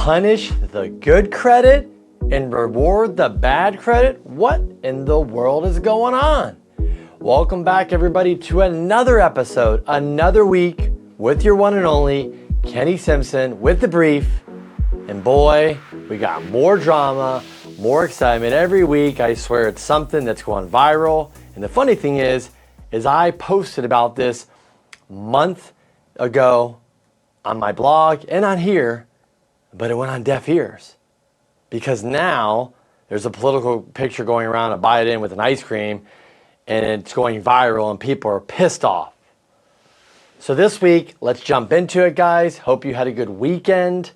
punish the good credit and reward the bad credit? What in the world is going on? Welcome back, everybody, to another episode, another week with your one and only Kenny Simpson with the brief. And boy, we got more drama, more excitement every week. I swear it's something that's going viral. And the funny thing is I posted about this month ago on my blog and on here, but it went on deaf ears because now there's a political picture going around of Biden with an ice cream and it's going viral and people are pissed off. So this week, let's jump into it, guys. Hope you had a good weekend.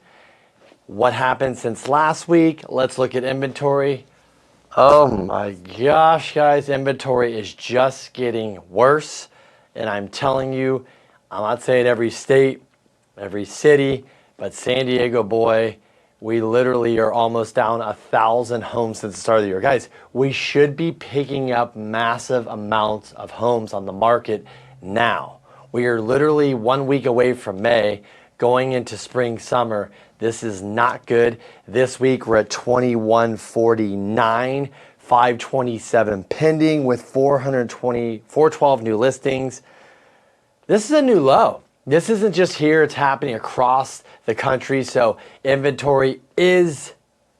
What happened since last week? Let's look at inventory. Oh my gosh, guys, inventory is just getting worse. And I'm telling you, I'm not saying every state, every city, but San Diego, boy, we literally are almost down 1,000 homes since the start of the year. Guys, we should be picking up massive amounts of homes on the market now. We are literally 1 week away from May, going into spring, summer. This is not good. This week we're at 2149, 527 pending with 412 new listings. This is a new low. This isn't just here, it's happening across the country. So inventory is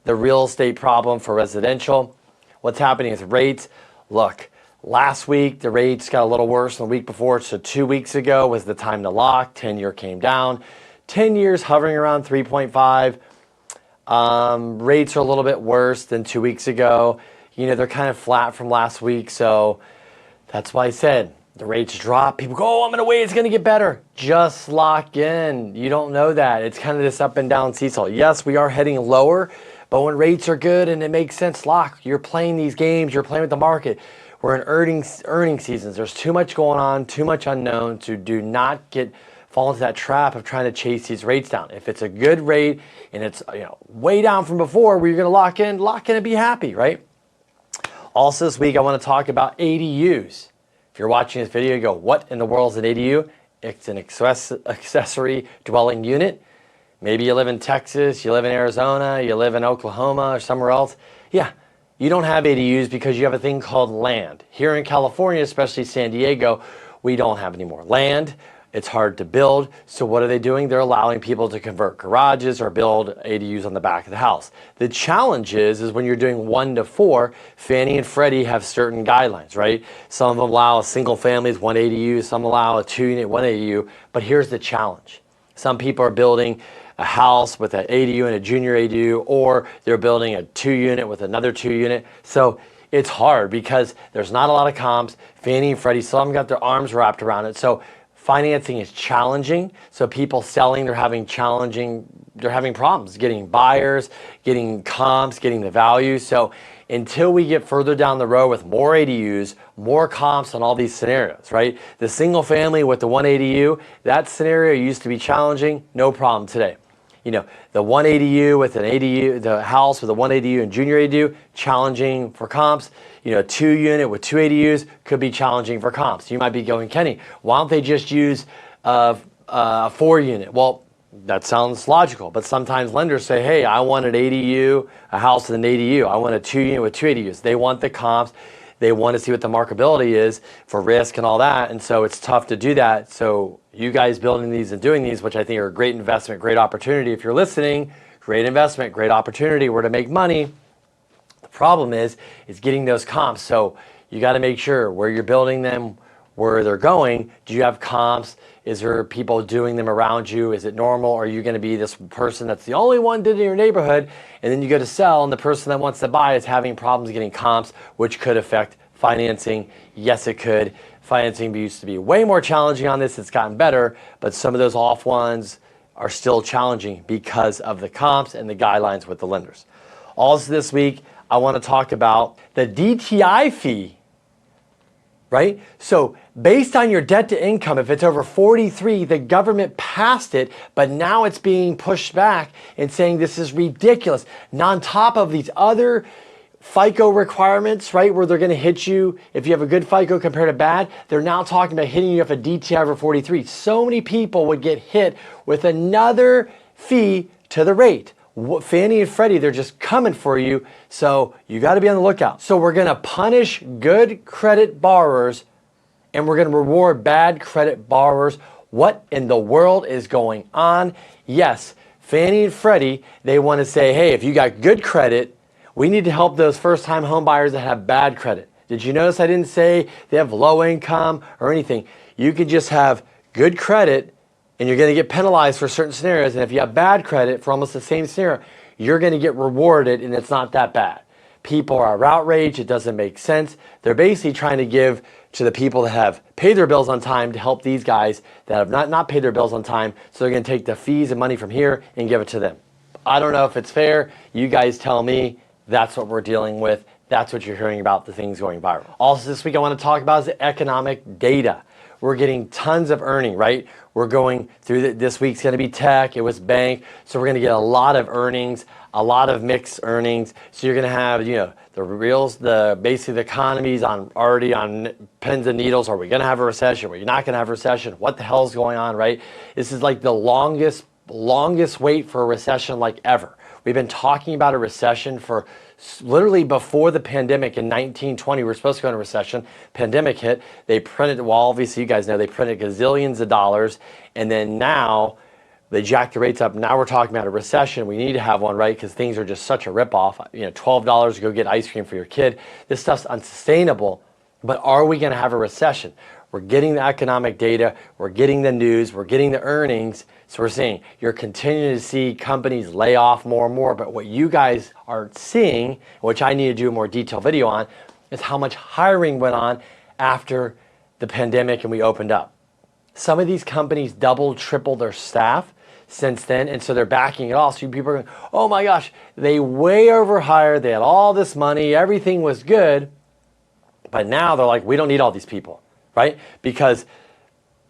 the real estate problem for residential. What's happening with rates? Look, last week the rates got a little worse than the week before. So 2 weeks ago was the time to lock. 10-year came down. 10 years hovering around 3.5. Rates are a little bit worse than 2 weeks ago. You know, they're kind of flat from last week. So that's why I said, the rates drop. People go, oh, I'm going to wait. It's going to get better. Just lock in. You don't know that. It's kind of this up and down seesaw. Yes, we are heading lower, but when rates are good and it makes sense, lock. You're playing these games. You're playing with the market. We're in earning seasons. There's too much going on, too much unknown. So do not fall into that trap of trying to chase these rates down. If it's a good rate and it's way down from before where you're going to lock in and be happy, right? Also this week, I want to talk about ADUs. If you're watching this video, you go, what in the world is an ADU? It's an accessory dwelling unit. Maybe you live in Texas, you live in Arizona, you live in Oklahoma or somewhere else. Yeah, you don't have ADUs because you have a thing called land. Here in California, especially San Diego, we don't have any more land. It's hard to build. So what are they doing? They're allowing people to convert garages or build ADUs on the back of the house. The challenge is when you're doing 1 to 4, Fannie and Freddie have certain guidelines, right? Some of them allow a single families, 1 ADU, some allow a 2-unit, 1 ADU. But here's the challenge. Some people are building a house with an ADU and a junior ADU, or they're building a 2-unit with another 2-unit. So it's hard because there's not a lot of comps. Fannie and Freddie still haven't got their arms wrapped around it. So financing is challenging. So people selling, they're having problems getting buyers, getting comps, getting the value. So until we get further down the road with more ADUs, more comps on all these scenarios, right? The single family with the 1 ADU, that scenario used to be challenging, no problem today. You know, the 1 ADU with an ADU, the house with a 1 ADU and junior ADU, challenging for comps. You know, a 2-unit with 2 ADUs could be challenging for comps. You might be going, Kenny, why don't they just use a 4-unit? Well, that sounds logical, but sometimes lenders say, hey, I want an ADU, a house with an ADU. I want a 2-unit with 2 ADUs. They want the comps. They want to see what the marketability is for risk and all that. And so it's tough to do that. So you guys building these and doing these, which I think are a great investment, great opportunity. If you're listening, great investment, great opportunity where to make money. The problem is getting those comps. So you got to make sure where you're building them, where they're going. Do you have comps? Is there people doing them around you? Is it normal? Or are you going to be this person that's the only one did in your neighborhood, and then you go to sell and the person that wants to buy is having problems getting comps, which could affect financing? Yes, it could. Financing used to be way more challenging on this. It's gotten better, but some of those off ones are still challenging because of the comps and the guidelines with the lenders. Also this week, I want to talk about the DTI fee, right? So based on your debt to income, if it's over 43, the government passed it, but now it's being pushed back and saying this is ridiculous. And on top of these other FICO requirements, right, where they're going to hit you if you have a good FICO compared to bad, they're now talking about hitting you if a DTI over 43. So many people would get hit with another fee to the rate. Fannie and Freddie, they're just coming for you. So you got to be on the lookout. So we're going to punish good credit borrowers and we're going to reward bad credit borrowers. What in the world is going on? Yes, Fannie and Freddie, they want to say, hey, if you got good credit, we need to help those first-time home buyers that have bad credit. Did you notice I didn't say they have low income or anything? You could just have good credit and you're going to get penalized for certain scenarios. And if you have bad credit for almost the same scenario, you're going to get rewarded and it's not that bad. People are outraged. It doesn't make sense. They're basically trying to give to the people that have paid their bills on time to help these guys that have not paid their bills on time. So they're going to take the fees and money from here and give it to them. I don't know if it's fair. You guys tell me. That's what we're dealing with. That's what you're hearing about, the things going viral. Also this week I want to talk about is the economic data. We're getting tons of earning, right? We're going through this week's going to be tech. It was bank. So we're going to get a lot of earnings, a lot of mixed earnings. So you're going to have, the reals, basically the economy's already on pins and needles. Are we going to have a recession? Are we not going to have a recession? What the hell is going on, right? This is like the longest wait for a recession like ever. We've been talking about a recession for literally before the pandemic in 1920. We were supposed to go into recession. Pandemic hit. They printed, well, obviously you guys know they printed gazillions of dollars. And then now they jacked the rates up. Now we're talking about a recession. We need to have one, right? Because things are just such a ripoff. $12 to go get ice cream for your kid. This stuff's unsustainable. But are we going to have a recession? We're getting the economic data. We're getting the news. We're getting the earnings. So we're seeing you're continuing to see companies lay off more and more. But what you guys are seeing, which I need to do a more detailed video on, is how much hiring went on after the pandemic and we opened up. Some of these companies doubled, tripled their staff since then. And so they're backing it off. So people are going, oh my gosh, they way overhired. They had all this money. Everything was good. But now they're like, we don't need all these people, right? Because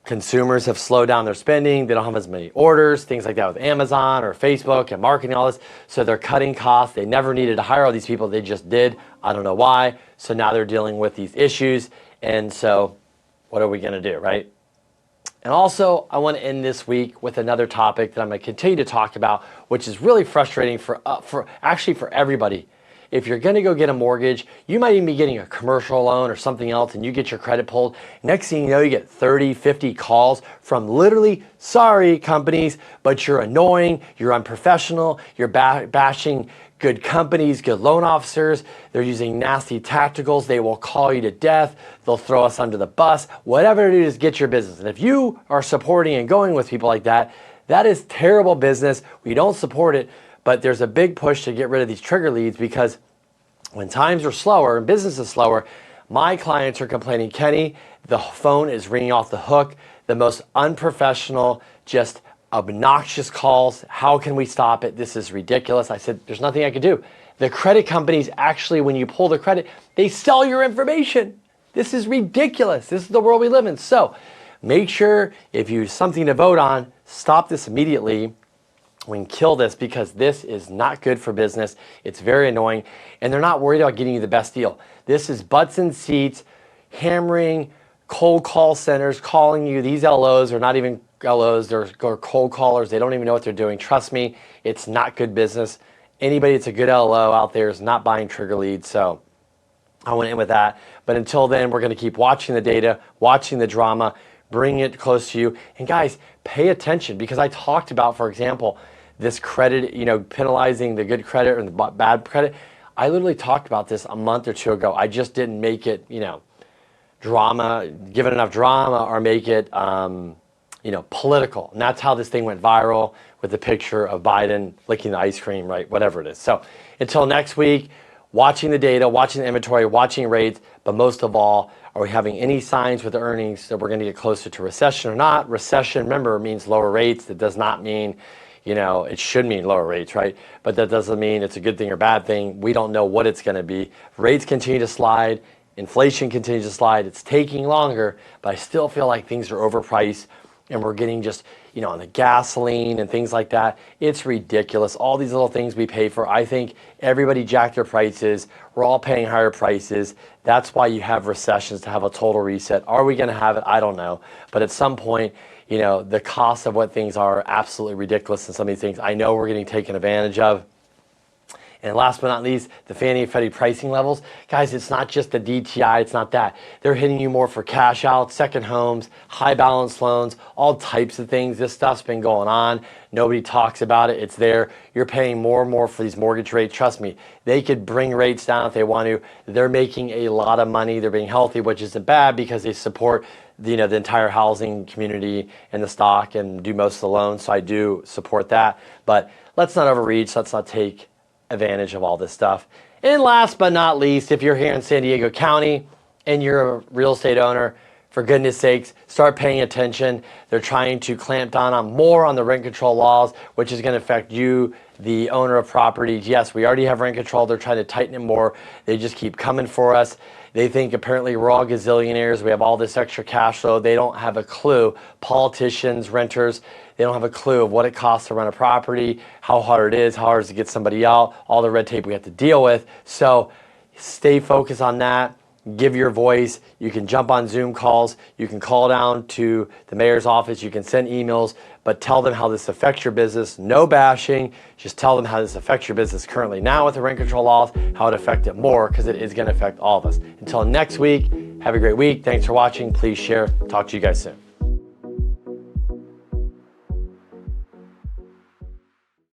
consumers have slowed down their spending. They don't have as many orders, things like that with Amazon or Facebook and marketing, all this. So they're cutting costs. They never needed to hire all these people. They just did. I don't know why. So now they're dealing with these issues. And so what are we going to do, right? And also, I want to end this week with another topic that I'm going to continue to talk about, which is really frustrating for everybody. If you're going to go get a mortgage, you might even be getting a commercial loan or something else and you get your credit pulled. Next thing you know, you get 30, 50 calls from literally, sorry companies, but you're annoying, you're unprofessional, you're bashing good companies, good loan officers. They're using nasty tacticals. They will call you to death. They'll throw us under the bus. Whatever it is, get your business. And if you are supporting and going with people like that, that is terrible business. We don't support it. But there's a big push to get rid of these trigger leads because when times are slower and business is slower, my clients are complaining, Kenny, the phone is ringing off the hook, the most unprofessional, just obnoxious calls. How can we stop it? This is ridiculous. I said, there's nothing I can do. The credit companies actually, when you pull the credit, they sell your information. This is ridiculous. This is the world we live in. So make sure if you have something to vote on, stop this immediately. We can kill this because this is not good for business. It's very annoying. And they're not worried about getting you the best deal. This is butts in seats, hammering, cold call centers, calling you. These LOs are not even LOs. They're cold callers. They don't even know what they're doing. Trust me, it's not good business. Anybody that's a good LO out there is not buying trigger leads. So I want to end with that. But until then, we're going to keep watching the data, watching the drama, bring it close to you. And guys, pay attention because I talked about, for example, this credit, penalizing the good credit and the bad credit. I literally talked about this a month or two ago. I just didn't make it, drama, give it enough drama or make it, political. And that's how this thing went viral with the picture of Biden licking the ice cream, right? Whatever it is. So until next week, watching the data, watching the inventory, watching rates, but most of all, are we having any signs with the earnings that we're going to get closer to recession or not? Recession, remember, means lower rates. That does not mean, it should mean lower rates, right? But that doesn't mean it's a good thing or bad thing. We don't know what it's going to be. Rates continue to slide. Inflation continues to slide. It's taking longer, but I still feel like things are overpriced and we're getting just, on the gasoline and things like that. It's ridiculous. All these little things we pay for. I think everybody jacked their prices. We're all paying higher prices. That's why you have recessions, to have a total reset. Are we going to have it? I don't know. But at some point, you know, the cost of what things are absolutely ridiculous, and some of these things I know we're getting taken advantage of. And last but not least, the Fannie and Freddie pricing levels. Guys, it's not just the DTI, it's not that. They're hitting you more for cash out, second homes, high balance loans, all types of things. This stuff's been going on. Nobody talks about it. It's there. You're paying more and more for these mortgage rates. Trust me, they could bring rates down if they want to. They're making a lot of money. They're being healthy, which isn't bad because they support the entire housing community and the stock and do most of the loans. So I do support that. But let's not overreach. Let's not take advantage of all this stuff. And last but not least, if you're here in San Diego County and you're a real estate owner, for goodness sakes, start paying attention. They're trying to clamp down on more on the rent control laws, which is going to affect you, the owner of property. Yes, we already have rent control. They're trying to tighten it more. They just keep coming for us. They think apparently we're all gazillionaires. We have all this extra cash flow. They don't have a clue. Politicians, renters, they don't have a clue of what it costs to run a property, how hard it is, how hard it is to get somebody out, all the red tape we have to deal with. So stay focused on that. Give your voice. You can jump on Zoom calls. You can call down to the mayor's office. You can send emails, but tell them how this affects your business. No bashing. Just tell them how this affects your business currently now with the rent control laws, how it affects it more, because it is going to affect all of us. Until next week, have a great week. Thanks for watching. Please share. Talk to you guys soon.